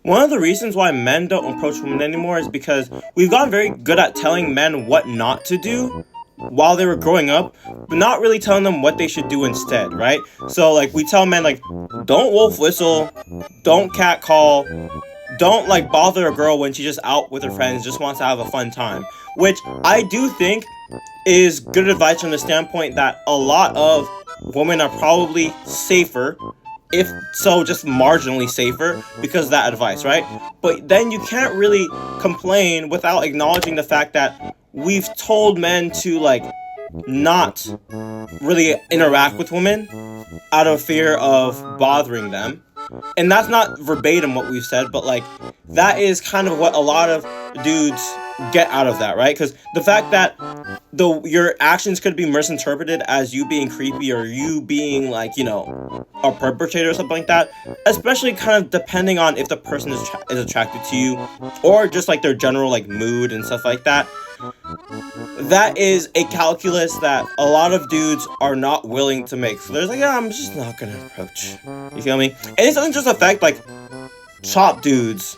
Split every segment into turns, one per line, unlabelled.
One of the reasons why men don't approach women anymore is because we've gotten very good at telling men what not to do while they were growing up, but not really telling them what they should do instead, right? So like we tell men like, don't wolf whistle, don't cat call, don't like bother a girl when she's just out with her friends, just wants to have a fun time. Which I do think is good advice from the standpoint that a lot of women are probably safer, if so just marginally safer, because of that advice, right? But then you can't really complain without acknowledging the fact that we've told men to like not really interact with women out of fear of bothering them. And that's not verbatim what we've said, but like that is kind of what a lot of dudes get out of that, right? Because the fact that your actions could be misinterpreted as you being creepy or you being like, a perpetrator or something like that, especially kind of depending on if the person is attracted to you or just like their general like mood and stuff like that. That is a calculus that a lot of dudes are not willing to make. So there's like, yeah, I'm just not gonna approach. You feel me? And it doesn't just affect like top dudes,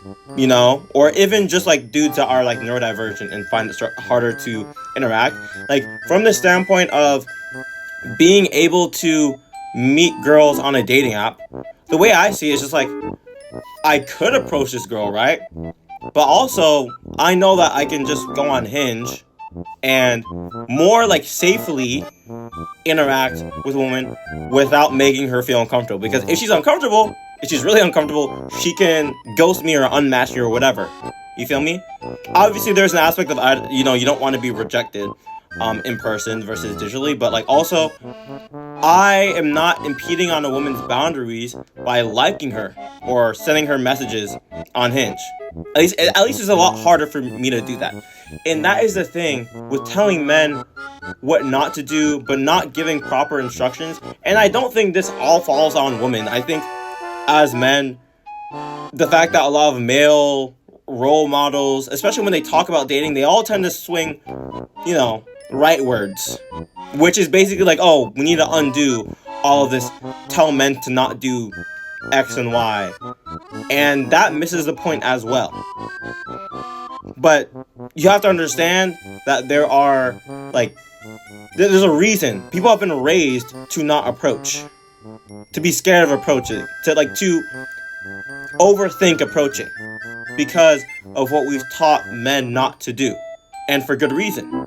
or even just like dudes that are like neurodivergent and find it harder to interact. Like from the standpoint of being able to meet girls on a dating app, the way I see it is just like, I could approach this girl, right? But also, I know that I can just go on Hinge and more like safely interact with a woman without making her feel uncomfortable. Because if she's uncomfortable, if she's really uncomfortable, she can ghost me or unmatch me or whatever. You feel me? Obviously, there's an aspect of, you don't want to be rejected in person versus digitally, but like also, I am not impeding on a woman's boundaries by liking her or sending her messages on Hinge. At least it's a lot harder for me to do that. And that is the thing with telling men what not to do, but not giving proper instructions. And I don't think this all falls on women. I think as men, the fact that a lot of male role models, especially when they talk about dating, they all tend to swing, right words, which is basically like, oh, we need to undo all of this, tell men to not do X and Y, and that misses the point as well. But you have to understand that there's a reason people have been raised to not approach, to be scared of approaching, to overthink approaching, because of what we've taught men not to do, and for good reason.